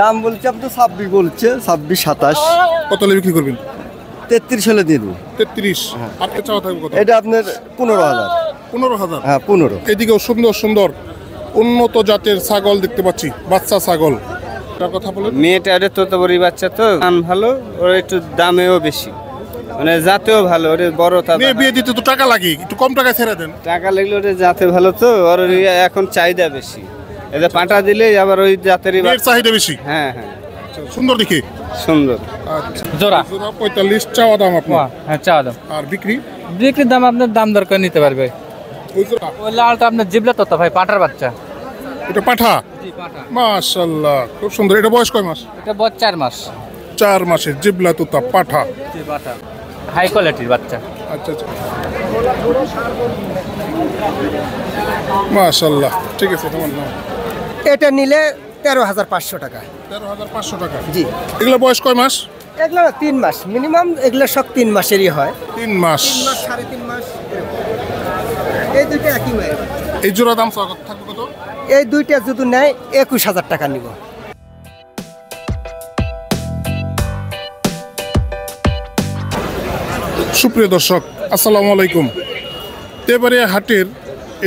দাম বলছে আপনি 26 বলছে, 26, 27। কত হলে বিক্রি করবেন? 33 হলে দিয়ে দেবো। 33। আর চাওয়া থাকবে কত? এটা আপনার 15,000। 15,000? হ্যাঁ 15। এদিকেও সুন্দর সুন্দর উন্নত জাতের ছাগল দেখতে পাচ্ছি, বাচ্চা ছাগল। তার কথা বলেন। মেয়েটার তোতাপুরি বাচ্চা তো দাম ভালো, ওর একটু দামেও বেশি, মানে জাতেও ভালো। ওর বড় মেয়ে বিয়ে দিতে তো টাকা লাগে, একটু কম টাকায় ছেড়ে দেন। টাকা লাগলে ওর জাতে ভালো তো, ওর এখন চাহিদা বেশি। এদের পাঁটা দিলে আবার ওই জাতেরই চাহিদা বেশি। হ্যাঁ হ্যাঁ, সুন্দর দেখে, সুন্দর। আচ্ছা, জোড়া 45 চাওয়া দাম আপনার? হ্যাঁ চাওয়া দাম। আর বিক্রির দাম আপনার দাম দরকার নিতে পারবে। ওই লালটা আপনার জিবলা তোতা ভাই, পাঁঠার বাচ্চা। এটা পাঠা? মাশাআল্লাহ, খুব সুন্দর। এটা বয়স কয় মাস? এটা বয়স 4 মাস। 4 মাসের জিবলা তোতা পাঠা, হাই কোয়ালিটির বাচ্চা। আচ্ছা আচ্ছা, মাশাআল্লাহ। ঠিক আছে, তোমার নাম? এটা নিলে 13,500 টাকা। 13,500 টাকা? জি। এগুলো বয়স কয় মাস? এগুলো 3 মাস মিনিমাম, এগুলো সব 3 মাসেরই হয়। 3 মাস, 3.5 মাস। এই দুইটা একই মায়ের। এই জোড়া দাম থাকবে কত? এই দুইটা যদি নেয় 21,000 টাকা নিব। সুপ্রিয় দর্শক, আসসালামু আলাইকুম। তেবাড়িয়া হাটের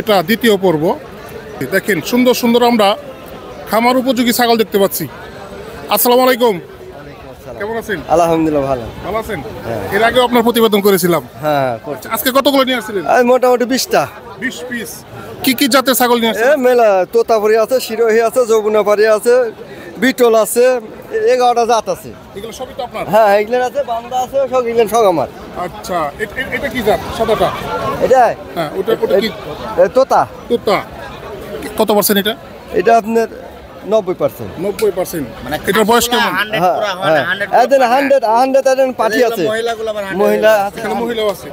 এটা দ্বিতীয় পর্ব। দেখেন সুন্দর সুন্দর আমরা খামার উপযোগী ছাগল দেখতে পাচ্ছি। আসসালামু আলাইকুম, কেমন আছেন? আলহামদুলিল্লাহ ভালো। ভালো আছেন? এর আগেও আপনার প্রতিবেদন করেছিলাম। হ্যাঁ, আজকে কতগুলো নিয়ে আসছিলেন? মোটামুটি 20টা। 20 পিস। কি কি জাতের ছাগল নিয়ে আসছেন? মেলা তোতাপুরি আছে, শিরোহী আছে, যমুনাপাড়ি আছে, বিটল আছে, 11টা জাত আছে। এগুলো সবই তো আপনার? হ্যাঁ, এগুলো আছে, বান্দা আছে, সব এগুলো সব আমার। আচ্ছা, এটা কি জাত? সাদাটা? এটা হ্যাঁ, ওটা কি? তোতা। তোতা। কত পার্সেন্ট এটা? এটা আপনার 90%। 90%। এটার বয়স কেমন? পাঠি আছে, মহিলা আছে। এখানে মহিলাও আছে।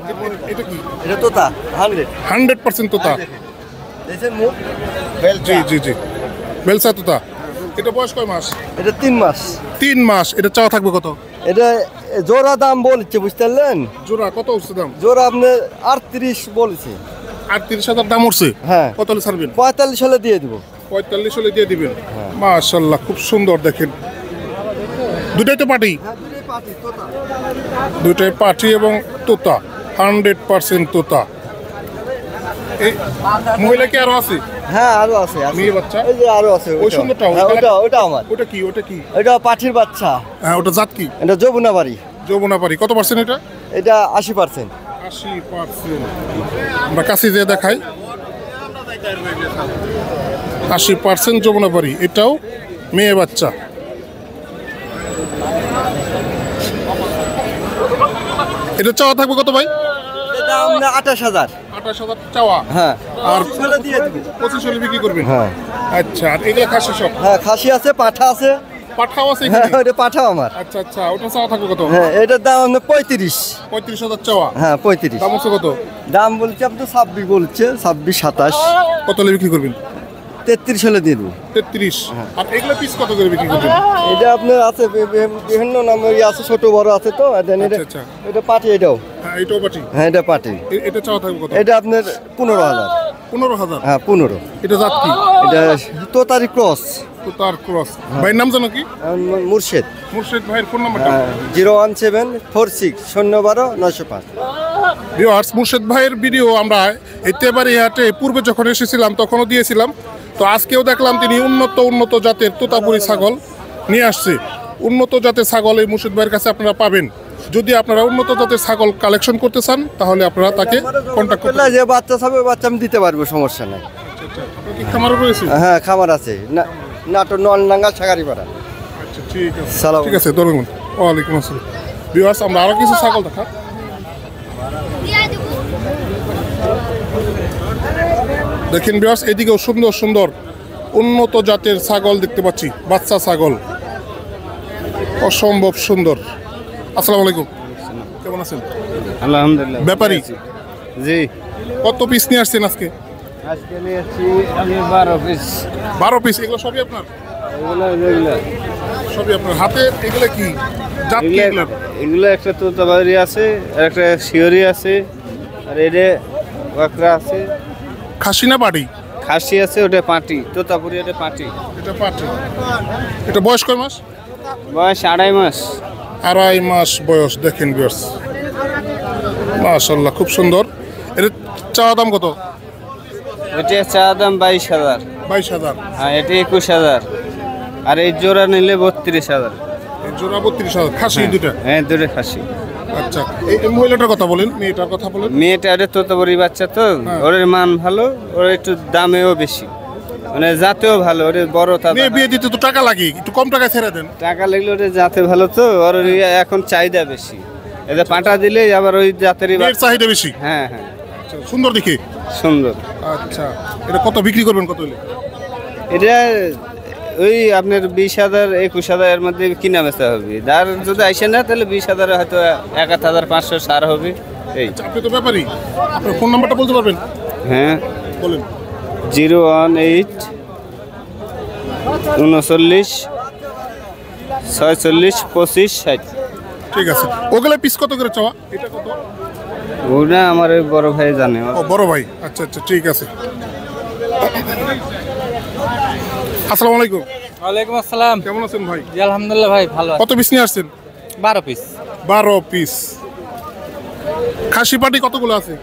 এটা কি? এটা তোতা 100% তোতা। জি জি জি, বেলসা তোতা। এটা বয়স কয় মাস? এটা 3 মাস। 3 মাস। এটা চাওয়া থাকবে কত? এটা জোড়া দাম বলছে, বুঝতে পারলেন? জোড়া কত উঠছে দাম? জোড়া আপনার 38 বলেছে। 38,000 দাম উঠছে? হ্যাঁ। কত হলে ছাড়বেন? 45 হলে দিয়ে দিব। 45 হলে দিয়ে দিবেন? মাশাআল্লাহ, খুব সুন্দর। দেখেন দুটাই তো পাটি? দুটাই পাটি এবং তোতা, 100% তোতা। এই মহিলা কি আরো আছে? হ্যাঁ, আরো আছে। মেয়ে বাচ্চা? এই যে আরো আছে। ওই সুন্দরটা? ওটা আমার। ওটা কি? ওটা কি? এটা পাঠির বাচ্চা। হ্যাঁ, ওটা জাত কি? এটা যমুনাপাড়ি। যমুনাপাড়ি। কত পার্সেন্ট এটা? এটা 80%। 80%। আমরা কাছে যেয়ে দেখাই। 80% যমুনাপাড়ি। এটাও মেয়ে বাচ্চা। এটা চাওয়া থাকবে কত ভাই? এটা আমরা 28,000। 28,000 চাওয়া? হ্যাঁ। আর 25 দিয়ে দিব। 25 হলে বিক্রি করবেন? হ্যাঁ। আচ্ছা, আর এগুলো খাসি সব? হ্যাঁ, খাসি আছে, পাঠা আছে। পাঠাও আছে হ্যাঁ, এখানে? ওটা পাঠাও আমার। আচ্ছা আচ্ছা, ওটা চাওয়া থাকবে কত? হ্যাঁ, এটার দাম আপনার 35। 35,000 চাওয়া? হ্যাঁ, 35। দাম হচ্ছে কত? দাম বলছে আপনি 26 বলছে, 26, 27। কত হলে বিক্রি করবেন? 33 হলে দিয়ে দেবো। 33। আর এগুলো পিস কত করে বিক্রি করবেন? এটা আপনার আছে বিভিন্ন নামের আছে, ছোট বড় আছে তো। আচ্ছা। এটা পাটি, এটাও। হ্যাঁ, এটাও পাটি? হ্যাঁ, এটা পাটি। এটা চাওয়া থাকবে কত? এটা আপনার 15,000। 15,000? হ্যাঁ, 15। এটা জাত কি? এটা তোতারি ক্রস। তার ক্রস। ভাইয়ের নাম জানো কি? মুর্শেদ। মুর্শেদ ভাইয়ের ফোন নাম্বারটা? 017460905। ভিউয়ার্স, মুর্শেদ ভাইয়ের ভিডিও আমরা এই তেবাড়িয়া হাটে পূর্বে যখন এসেছিলাম তখনও দিয়েছিলাম। তো আজকেও দেখলাম তিনি উন্নত জাতের তোতাপুরি ছাগল নিয়ে আসছে। উন্নত জাতের ছাগল এই মুর্শেদ ভাইয়ের কাছে আপনারা পাবেন। যদি আপনারা উন্নত জাতের ছাগল কালেকশন করতে চান তাহলে আপনারা তাকে কন্ট্যাক্ট করতে যে বাচ্চা ছাগল বাচ্চা আমি দিতে পারবো, সমস্যা নাই। খামারও রয়েছে? হ্যাঁ, খামার আছে, নাটোর নলডাঙ্গা সাগারিপাড়া। আচ্ছা, ঠিক আছে। ঠিক আছে, ধন্যবাদ। ওয়ালাইকুম আসসালাম। ভিউয়ার্স, আমরা আরো কিছু ছাগল দেখা। দেখেন ভিউয়ার্স, এদিকেও সুন্দর সুন্দর উন্নত জাতের ছাগল দেখতে পাচ্ছি, বাচ্চা ছাগল, অসম্ভব সুন্দর। আসসালামু আলাইকুম, কেমন আছেন? আলহামদুলিল্লাহ। ব্যাপারী? জি। কত পিস নিয়ে আসছেন আজকে? আজকে নিয়েছি আমি 12 পিস। 12 পিস? এগুলো সবই আপনার? সবই আপনার হাতে? এগুলো কি জাত কি? এগুলো একটা তোতাবাড়ি আছে, আর একটা শিওরি আছে, আর এটা ওয়াকরা আছে। খাসি না বাড়ি? খাসি আছে, ওটা পাটি, তোতাপুরি ওটা পাটি। এটা পাঠা। এটা বয়স কয় মাস? বয়স 2.5 মাস। 2.5 মাস বয়স। দেখেন ভিউয়ার্স, মাশাআল্লাহ খুব সুন্দর। এর চাওয়া দাম কত? এটা চা দাম 22,000। 22,000। হ্যাঁ, এটা 21,000। আর এই জোড়া নিলে 32,000। এই জোড়া 32,000। খাসি দুটো? হ্যাঁ, দুটো খাসি। আচ্ছা, এই মহিলাটার কথা বলেন, মেয়েটার কথা বলেন। মেয়েটা ওটা তোতাপুরি বাচ্চা তো, ওর মান ভালো, ওর একটু দামেও বেশি, মানে জাতেও ভালো, ওর বড়। মেয়ে বিয়ে দিতে তো টাকা লাগে, একটু কম টাকায় ছেড়ে দেন। টাকা লাগলে ওটা জাতে ভালো তো, ওর এখন চাহিদা বেশি। এটা পাটা দিলে আবার ওই জাতেরই মেয়ের চাহিদা বেশি। হ্যাঁ হ্যাঁ, আচ্ছা, সুন্দর দেখে। সুন্দর। আচ্ছা, এটা কত বিক্রি করবেন, কত হলে? এটা ওই আপনার 20,000 21,000 এর মধ্যে কিনা বেচা হবে। আর যদি আসে না তাহলে 20,000 হয়তো 1,500 সার হবে। এই আচ্ছা, আপনি তো ব্যাপারী, আপনার ফোন নাম্বারটা বলতে পারবেন? হ্যাঁ, বলেন। 018 39 46 25 60। ঠিক আছে। ওগুলা পিস কত করে চাওয়া? এটা কত? ওটা আমার ওই বড় ভাই জানে। ও, বড় ভাই। আচ্ছা আচ্ছা, ঠিক আছে। আসসালামু আলাইকুম। ওয়ালাইকুম আসসালাম। কেমন আছেন ভাই? জি আলহামদুলিল্লাহ ভাই, ভালো আছি। কত পিস নিয়ে আসছেন? 12 পিস। 12 পিস। খাসি পাটি কতগুলো আছে?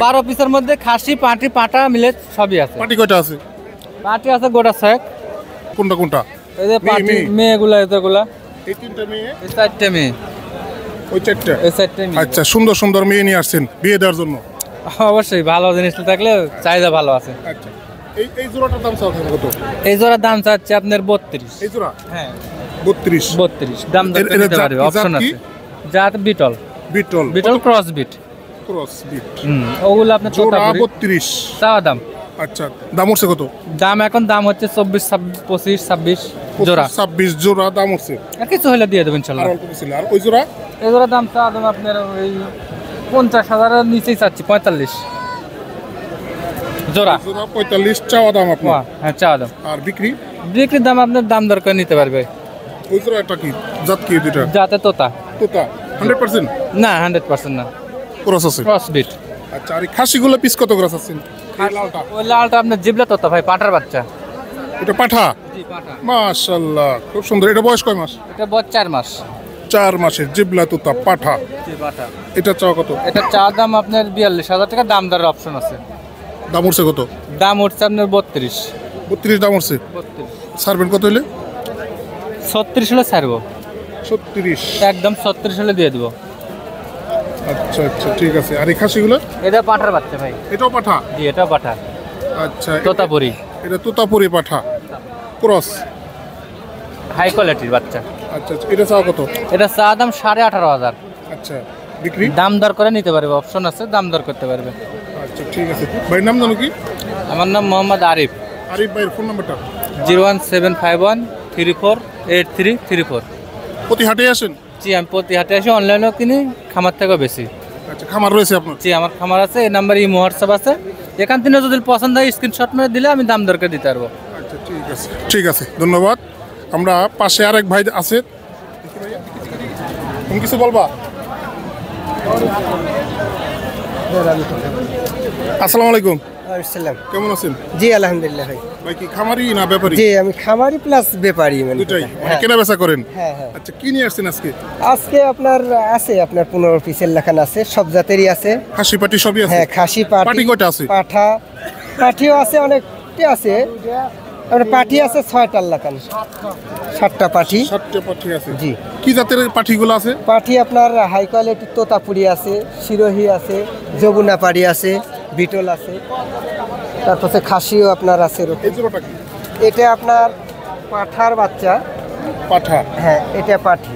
12 পিসের মধ্যে খাসি, পাটি, পাটা মিলে সবই আছে। পাটি কয়টা আছে? পাটি আছে গোটা 6। কোনটা কোনটা? এই যে পাটি মেয়ে। মেয়েগুলা, এতগুলা। এই 3টা মেয়ে, এই 4টে মেয়ে, ওই 4টা। এই 4টে মেয়ে। আচ্ছা, সুন্দর সুন্দর মেয়ে নিয়ে আসছেন বিয়ে দেওয়ার জন্য। অবশ্যই ভালো জিনিস থাকলে চাহিদা ভালো আছে। আচ্ছা, এই জোড়াটার দাম চাওয়া কত? এই জোড়ার দাম চাচ্ছে আপনার 32। এই জোড়া? হ্যাঁ, 32। 32 দাম দর এর নিতে জাত পারবে, কি? অপশন জাত কি? আছে। জাত বিটল। বিটল। বিটল ক্রস বিট। ক্রস বিট। ওগুলো আপনার জোড়া তোতাপুরি। 32। চাওয়া দাম। আচ্ছা, দাম হচ্ছে কত? দাম এখন দাম হচ্ছে 24, 25, 26 জোড়া। 26 জোড়া দাম হচ্ছে। আর কিছু হলে দিয়ে দেবেন আর ইনশাল্লাহ। অল্প কিছু না। আর ওই জোড়া? এই জোড়া দাম চাওয়া দাম আপনার ওই 50,000-এর নিচেই চাচ্ছি, 45 জোড়া। জোড়া 45 চাওয়া দাম আপনার। হ্যাঁ, চাওয়া দাম। আর বিক্রি? বিক্রির দাম আপনার দাম দর করে নিতে পারবে। ওই জোড়াটা কি জাত, কি দুইটা? যাতে তোতা তোতা 100%? না, 100% না, ক্রস আছে। ক্রস বিট। আচ্ছা, আর এই খাসিগুলো পিস কত করে আছেন? লালটা? ওই লালটা আপনার জিবলা তোতা ভাই, পাটার বাচ্চা। এটা পাঠা? জি, পাটা। মাশাআল্লাহ খুব সুন্দর। এটা বয়স কয় মাস? এটা বয়স 4 মাস। 4 মাসের জিবলা তোতা পাঠা। জি, পাটা। এটা চাওয়া কত? এটা চা দাম আপনার 42,000 টাকা, দাম দরের অপশন আছে। দাম উঠছে কত? দাম উঠছে আপনার 32। 32 দাম উঠছে। 32। সারবেন কত হলে? 36 হলে ছাড়বো, 36। একদম 36 হলে দিয়ে দেবো। আচ্ছা আচ্ছা, ঠিক আছে। আর এই খাসিগুলো? এটা পাঠার বাচ্চা ভাই। এটাও পাঠা? জি, এটাও পাঠা। আচ্ছা, তোতাপুরি। এটা তোতাপুরি পাঠা ক্রস। হাই কোয়ালিটির বাচ্চা। আচ্ছা আচ্ছা, এটা চাওয়া কত? এটা চা দাম 18,500। আচ্ছা, বিক্রি? দাম দর করে নিতে পারবে, অপশন আছে, দাম দর করতে পারবে। আচ্ছা, ঠিক আছে। ভাইয়ের নাম জানো কি? আমার নাম মোহাম্মদ আরিফ। আরিফ ভাইয়ের ফোন নাম্বারটা? 01751348334। প্রতি হাটে আসেন? জি, আমি প্রতি হাটে আসি, অনলাইনেও কিনি, খামার থেকেও বেশি। আচ্ছা, খামার রয়েছে আপনার? জি, আমার খামার আছে, এই নাম্বার ইমো হোয়াটসঅ্যাপ আছে। এখান থেকে যদি পছন্দ হয় স্ক্রিনশট মেরে দিলে আমি দাম দর করে দিতে পারবো। আচ্ছা, ঠিক আছে, ঠিক আছে, ধন্যবাদ। আমরা পাশে আরেক ভাই আছে, তুমি কিছু বলবা? আসসালামু আলাইকুম। আসসালাম। কেমন আছেন? জি আলহামদুলিল্লাহ ভাই। ভাই কি খামারি না ব্যাপারী? জি, আমি খামারি প্লাস ব্যাপারী, মানে দুটাই হ্যাঁ। কেনা বেচা করেন? হ্যাঁ হ্যাঁ। আচ্ছা, কি নিয়ে আসছেন আজকে? আজকে আপনার আছে আপনার 15 পিসের লেখান আছে, সব জাতেরই আছে। খাসি পাটি সবই আছে? হ্যাঁ, খাসি, পাটি কয়টা আছে? পাঠা, পাঠিও আছে, অনেকটি আছে। আপনার পাঠি আছে 6টার লেখান, 7টা পাঠি। 7টা পাটি আছে? জি। কি জাতের পাটিগুলো আছে? পাঠি আপনার হাই কোয়ালিটির তোতাপুরি আছে, সিরোহি আছে, যমুনা পাড়ি আছে, বিটল আছে, তারপরে খাসিও আপনার আছে। এই জোড়াটা কি? এটা আপনার পাঠার বাচ্চা। পাঠা? হ্যাঁ, এটা পাঠি।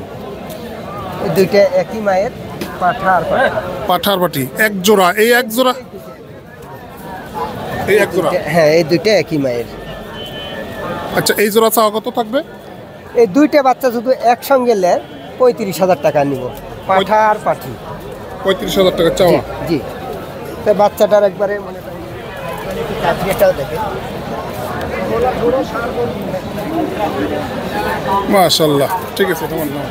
এই দুইটা একই মায়ের, পাঠা আর পাঠা। পাঠার পাটি এক জোড়া? এই এক জোড়া? এই এক জোড়া? হ্যাঁ, এই দুইটা একই মায়ের। আচ্ছা, এই জোড়া চাওয়া কত থাকবে? এই দুইটা বাচ্চা শুধু একসঙ্গে নেয় 35,000 টাকা নিব, পাঠা আর পাঠি। 35,000 টাকা চাওয়া? জি। তো বাচ্চাটার একবারে মনে করেন এটাও দেখেন। মাশাআল্লাহ, ঠিক আছে, তোমার নাম?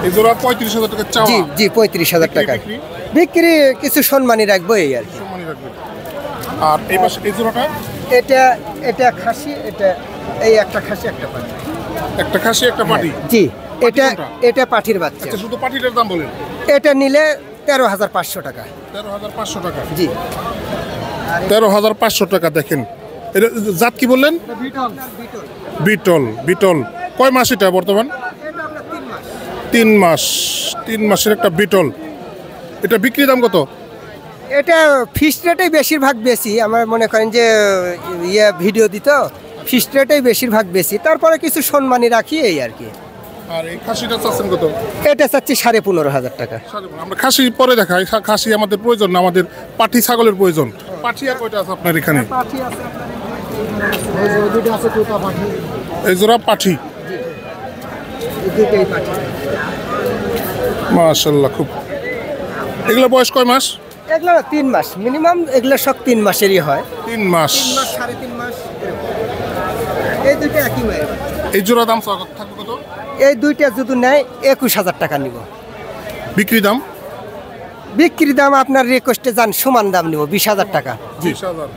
এই জোড়া 35,000 টাকা চাওয়া? জি জি, 35,000 টাকা বিক্রি? বিক্রি। কিছু সম্মানী রাখবো এই আর কি। সম্মানী রাখবে। আর এই পাশে এই জোড়াটা এটা এটা খাসি, এটা এই একটা খাসি একটা পাঠি। একটা খাসি একটা পাটি। জি, এটা কোনটা? এটা পাঠির বাচ্চা। আচ্ছা, শুধু পাটিটার দাম বলেন। এটা নিলে 13,500 টাকা। 13,500 টাকা। জি, 13,500 টাকা। দেখেন এটা জাত কি বললেন? বিটল। বিটল কয় মাস এটা বর্তমান? 3 মাস। 3 মাসের একটা বিটল। এটা বিক্রি দাম কত? এটা ফিক্সড রেটেই বেশিরভাগ বেশি। আমার মনে করেন যে ভিডিও দিত, ফিক্সড রেটেই বেশিরভাগ বেশি, তারপরে কিছু সম্মানী রাখি এই আর কি। আর এই খাসিটা চাচ্ছেন কত? এটা চাচ্ছি 15,500 টাকা। আমরা খাসি পরে দেখাই। খাসি আমাদের প্রয়োজন না, আমাদের পাঠি ছাগলের প্রয়োজন। পাঠি আর কয়টা আছে আপনার এখানে? এই জোড়া পাঠি। মাশাআল্লাহ, খুব। এগুলো বয়স কয় মাস? এগুলো 3 মাস মিনিমাম, এগুলো সব 3 মাসেরই হয়। 3 মাস। 3.5 মাস। এই দুইটা একই মায়ের। এই জোড়া দাম থাকবে কত? এই দুইটা যদি নেয় 21,000 টাকা নিব। বিক্রি দাম? বিক্রি দাম আপনার রিকোয়েস্টে যান সমান দাম নিব, 20,000 টাকা। 20,000।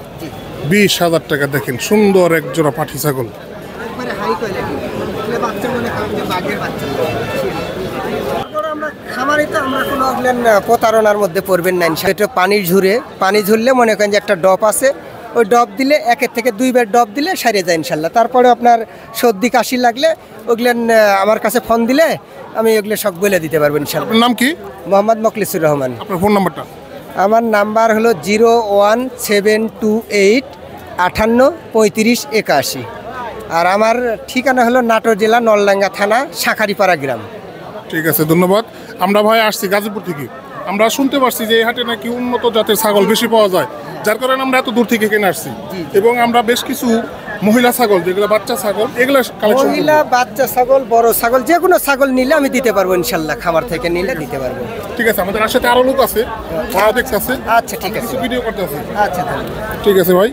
20,000 টাকা। দেখেন সুন্দর এক জোড়া পাঠি ছাগল। একবারে হাই কোয়ালিটি। এগুলো বাচ্চা মনে করেন যে বাঘের বাচ্চা। তারপর আমরা খামারে তো আমরা কোনো প্রতারণার মধ্যে পড়বেন না ইনশাআল্লাহ। এটা পানি ঝুরলে মনে করেন যে একটা ডপ আছে, ওই ডপ দিলে 1 থেকে 2 বার ডপ দিলে সারে যায় ইনশাল্লাহ। তারপরে আপনার সর্দি কাশি লাগলে ওগুলো আমার কাছে ফোন দিলে আমি ওগুলো সব বলে দিতে পারবো ইনশাল্লাহ। আপনার নাম কি? মোহাম্মদ মখলিসুর রহমান। আপনার ফোন নাম্বারটা? আমার নাম্বার হলো 01728 58 35 81। আর আমার ঠিকানা হলো নাটোর জেলা নলডাঙ্গা থানা শাখারিপাড়া গ্রাম। ঠিক আছে, ধন্যবাদ। আমরা ভাই আসছি গাজীপুর থেকে। আমরা শুনতে পারছি যে এই হাটে নাকি উন্নত জাতের ছাগল বেশি পাওয়া যায়, যার কারণে আমরা এত দূর থেকে কিনে আসছি। এবং আমরা বেশ কিছু মহিলা ছাগল, যেগুলো বাচ্চা ছাগল, এগুলো কালেকশন। মহিলা বাচ্চা ছাগল, বড় ছাগল, যে কোনো ছাগল নিলে আমি দিতে পারবো ইনশাল্লাহ। খামার থেকে নিলে দিতে পারবো। ঠিক আছে, আমাদের সাথে আরো লোক আছে, ওরা দেখছে। আচ্ছা, ঠিক আছে, ভিডিও করতে আছে। আচ্ছা তাহলে ঠিক আছে ভাই।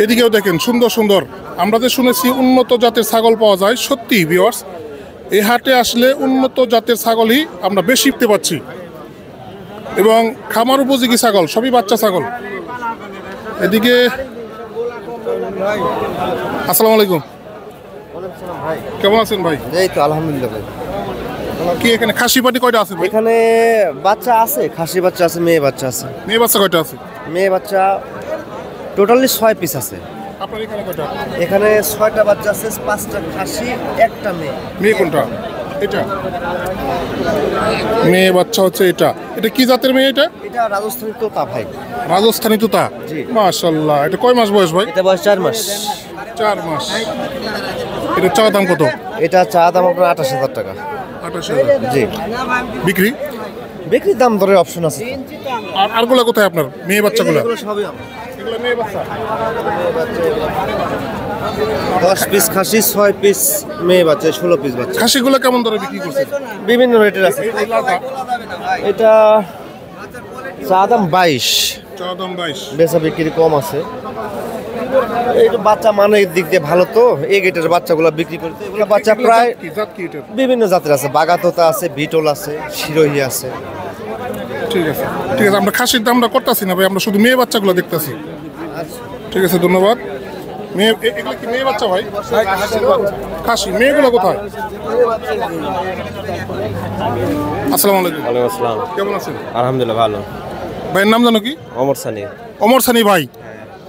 এদিকেও দেখেন সুন্দর সুন্দর। আমরা যে শুনেছি উন্নত জাতের ছাগল পাওয়া যায়, সত্যি ভিউয়ার্স এই হাটে আসলে উন্নত জাতের ছাগলই আমরা বেশি পেতে পাচ্ছি। এবং খামার উপযোগী ছাগল, সবই বাচ্চা ছাগল। এদিকে আসসালামু আলাইকুম, কেমন আছেন ভাই? এই তো আলহামদুলিল্লাহ ভাই। কি এখানে খাসি পাটি কয়টা আছে ভাই? এখানে বাচ্চা আছে, খাসি বাচ্চা আছে, মেয়ে বাচ্চা আছে। মেয়ে বাচ্চা কয়টা আছে? মেয়ে বাচ্চা টোটালি 6 পিস আছে। আপনার এখানে কয়টা? এখানে 6টা বাচ্চা আছে, 5টা খাসি, একটা মেয়ে। মেয়ে কোনটা? এটা মেয়ে বাচ্চা হচ্ছে এটা। এটা কি জাতের মেয়ে? এটা এটা রাজস্থানী তোতা ভাই। রাজস্থানী তোতা। জি। মাশাআল্লাহ। এটা কয় মাস বয়স ভাই? এটা বয়স 4 মাস। 4 মাস। এটা চা দাম কত? এটা চা দাম আপনার 28,000 টাকা। 28,000। জি। বিক্রি? বিক্রির দাম দরের অপশন আছে। আর আরগুলা কোথায় আপনার? মেয়ে বাচ্চাগুলো? এগুলো সবই আমার। এগুলো মেয়ে বাচ্চা। 10 পিস খাসি, 6 পিস মেয়ে বাচ্চা, 16 পিস বাচ্চা। খাসিগুলো কেমন দরে বিক্রি করছেন? বিভিন্ন রেটের আছে। এটা চা দাম 22, চা দাম 22। বেচা বিক্রি কম আছে। এই যে বাচ্চা মানের দিক দিয়ে ভালো, তো এই গেটের বাচ্চাগুলো বিক্রি করতে। এগুলো বাচ্চা প্রায় জাত কি এটা? বিভিন্ন জাতের আছে, বাগাতোতা আছে, বিটল আছে, শিরোহী আছে। ঠিক আছে, ঠিক আছে। আমরা খাসির দামটা করতেছি না ভাই, আমরা শুধু মেয়ে বাচ্চাগুলো দেখতেছি। ঠিক আছে, ধন্যবাদ। মেয়ে এগুলো কি মেয়ে বাচ্চা ভাই? খাসি। মেয়েগুলো কোথায়? আসসালামু আলাইকুম। ওয়ালাইকুম আসসালাম। কেমন আছেন? আলহামদুলিল্লাহ ভালো। ভাইয়ের নাম জানো কি? অমর সানি। অমর সানি ভাই।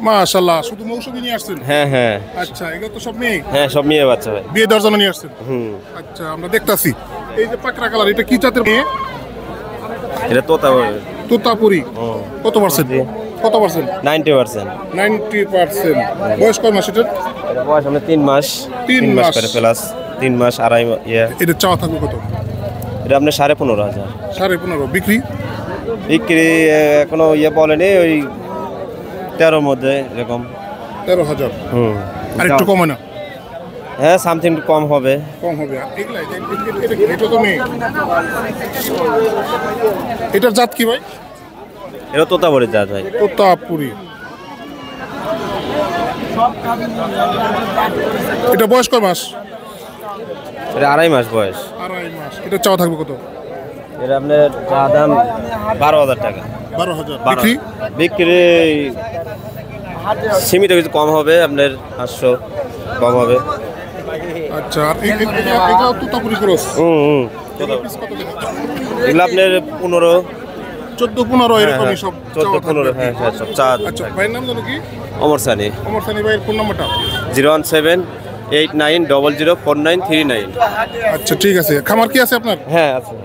মাশাআল্লাহ, শুধু মৌসুমী নিয়ে আসছেন? হ্যাঁ হ্যাঁ আচ্ছা, এগুলো তো সব মেয়ে? হ্যাঁ, সব মেয়ে বাচ্চা ভাই। বিয়ে দেওয়ার জন্য নিয়ে আসছেন? হুম। আচ্ছা, আমরা দেখতাছি। এই যে পাকড়া কালার, এটা কি জাতের মেয়ে? এটা তোতা তোতাপুরি। কত পার্সেন্ট? কত পার্সেন্ট? 90%। 90%। বয়স কয় মাস এটার? এটা বয়স আমরা 3 মাস। 3 মাস মাস। করে প্লাস 3 মাস আড়াই ইয়ে। এটা চাওয়া থাকবে কত? এটা আপনার 15,500। 15.5। বিক্রি? বিক্রি এখনো ইয়ে বলেনি, ওই 13 মধ্যে এরকম। 13,000। হুম। আর একটু কমে না? হ্যাঁ, সামথিং কম হবে। কম হবে। আর এগুলা এটা তো মেয়ে। এটার জাত কি ভাই? এটা তোতাপুরি জাত ভাই। তোতাপুরি। এটা বয়স কয় মাস? এটা আড়াই মাস বয়স। 2.5 মাস। এটা চাওয়া থাকবে কত? এটা আপনার চা দাম 12,000 টাকা। 12,000 বিক্রি? বিক্রি সীমিত কিছু কম হবে, আপনার 500 কম হবে। আচ্ছা, আর এটাও তোতাপুরি ক্রস? এগুলো আপনার 15, 14-15 এরকমই সব? 14-15, হ্যাঁ হ্যাঁ সব চা। আচ্ছা, ভাইয়ের নাম জানো কি? অমর সানি। অমর সানি ভাইয়ের ফোন নাম্বারটা? 01789004939। আচ্ছা ঠিক আছে। খামার কি আছে আপনার? হ্যাঁ আছে।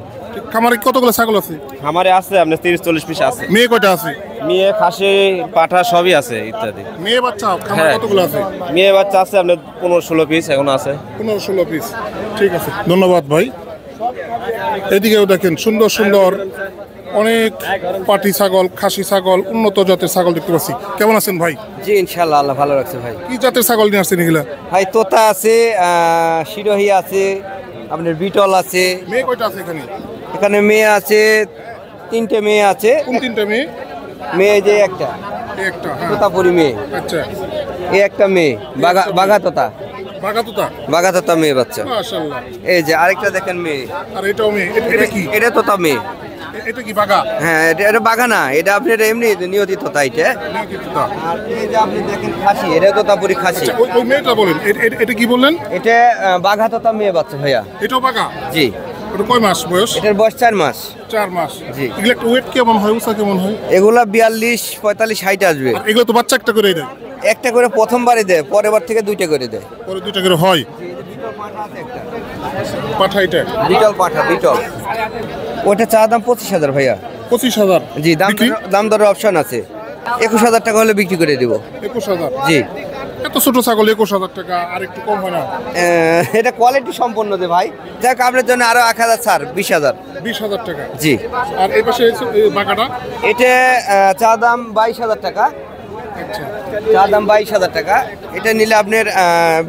খামারে কতগুলো ছাগল আছে? আমারে আছে আপনার 30-40 পিস আছে। মেয়ে কয়টা আছে? মেয়ে, খাসি, পাঠা সবই আছে ইত্যাদি। মেয়ে বাচ্চা খামার হ্যাঁ। কতগুলো আছে? মেয়ে বাচ্চা আছে আপনার 15-16 পিস এখন আছে। 15-16 পিস। ঠিক আছে, ধন্যবাদ ভাই। এদিকেও দেখেন সুন্দর সুন্দর অনেক পাটি ছাগল, খাসি ছাগল, উন্নত জাতের ছাগল দেখতে পাচ্ছি। কেমন আছেন ভাই? জি ইনশাল্লাহ, আল্লাহ ভালো রাখছে ভাই। কি জাতের ছাগল নিয়ে আসছেন এগুলা? ভাই তোতা আছে, শিরোহী আছে, আপনার বিটল আছে। মেয়ে কয়টা আছে এখানে? এখানে মেয়ে আছে 3টে মেয়ে আছে। কোন 3টা মেয়ে? মেয়ে যে একটা এই একটা, হ্যাঁ। তোতাপুরি মেয়ে, আচ্ছা, এই একটা মেয়ে বাঘা তোতা, বাঘা তোতা। বাঘা তোতা মেয়ে বাচ্চা। মাশাআল্লাহ। এই যে আরেকটা দেখেন মেয়ে, আর এটাও মেয়ে। এটা কি? এটা তোতা মেয়ে। এটা কি বাঘা? হ্যাঁ, এটা বাঘা না, এটা আপনার এমনি নিয়তি তোতা এটা। মেয়ে কি তোতা? আর এই যে আপনি দেখেন খাসি, এটা তোতাপুরি খাসি। আচ্ছা, ওই মেয়েটা বলেন, এটা কি বললেন? এটা বাঘা তোতা মেয়ে বাচ্চা ভাইয়া। এটাও বাঘা? জি। এটা কয় মাস বয়স? এটার বয়স 4 মাস। 4 মাস। জি। এগুলো একটা ওয়েট কেমন হয়, উঁচা কেমন হয়? এগুলা 42, 45, 60 আসবে। আর এগুলো তো বাচ্চা একটা করে দেয়? একটা করে প্রথমবারে দেয়, পরের বার থেকে 2টা করে দেয়। পরে 2টা করে হয়? পাঠা এটা? বিটল পাঠা, বিটল। ওটা চা দাম 25,000 ভাইয়া। 25,000? জি, বিক্রি? দাম দরের অপশন আছে। 21,000 টাকা হলে বিক্রি করে দিব। 21,000? জি। এত ছোট ছাগল 21,000 টাকা, আর একটু কম হয় না? এটা কোয়ালিটি সম্পন্ন দে ভাই। যাক, আপনার জন্য আরো 1,000 ছাড়, 20,000। 20,000 টাকা? জি। আর এই পাশে এই বাঘাটা? এটা চা দাম 22,000 টাকা। আচ্ছা, চা দাম 22,000 টাকা। এটা নিলে আপনার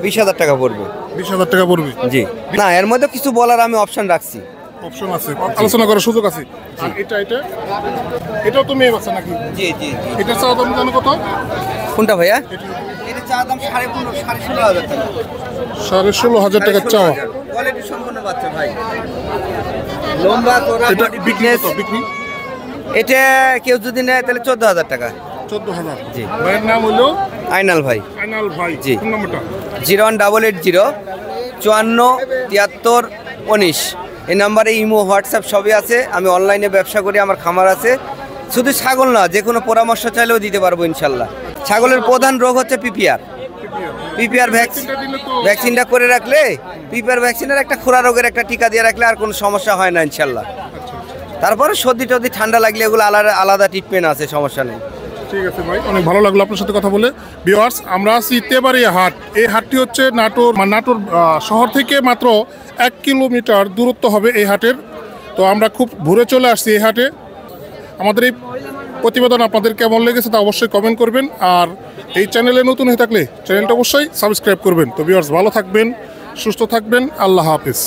20,000 টাকা পড়বে। 20,000 টাকা পড়বে? জি। না, এর মধ্যে কিছু বলার আমি অপশন রাখছি। অপশন আছে, আলোচনা করার সুযোগ আছে। আর এটাও তো মেয়ে বাচ্চা নাকি? জি জি জি। এটা চাওয়া দাম জানো কত? কোনটা ভাইয়া? এটা চা দাম 16,500 টাকা। 16,500 টাকা চাওয়া? কোয়ালিটি সম্পন্ন বাচ্চা ভাই। লম্বা তোরা এটা body বিক্রি fitness। কত? বিক্রি? এটা কেউ যদি নেয় তাহলে 14,000 টাকা। 14,000? জি। ভাইয়ের নাম হলো আইনাল ভাই। আইনাল ভাই। জি। ফোন নাম্বারটা? 01880 54 73 19। এই নাম্বারে ইমো, হোয়াটসঅ্যাপ সবই আছে। আমি অনলাইনে ব্যবসা করি, আমার খামার আছে। শুধু ছাগল না, যে কোনো পরামর্শ চাইলেও দিতে পারবো ইনশাল্লাহ। ছাগলের প্রধান রোগ হচ্ছে পিপিআর। পিপিআর ভ্যাকসিনটা করে রাখলে, পিপিআর ভ্যাকসিনের একটা খোরা রোগের একটা টিকা দিয়ে রাখলে আর কোনো সমস্যা হয় না ইনশাল্লাহ। তারপরে সর্দি টর্দি ঠান্ডা লাগলে এগুলো আলাদা আলাদা ট্রিটমেন্ট আছে, সমস্যা নেই। ঠিক আছে ভাই, অনেক ভালো লাগলো আপনার সাথে কথা বলে। ভিউয়ার্স, আমরা আছি তেবাড়িয়া হাট। এই হাটটি হচ্ছে নাটোর শহর থেকে মাত্র 1 কিলোমিটার দূরত্ব হবে এই হাটের। তো আমরা খুব ভোরে চলে আসছি এই হাটে। আমাদের এই প্রতিবেদন আপনাদের কেমন লেগেছে তা অবশ্যই কমেন্ট করবেন। আর এই চ্যানেলে নতুন হয়ে থাকলে চ্যানেলটা অবশ্যই সাবস্ক্রাইব করবেন। তো ভিউয়ার্স, ভালো থাকবেন, সুস্থ থাকবেন। আল্লাহ হাফেজ।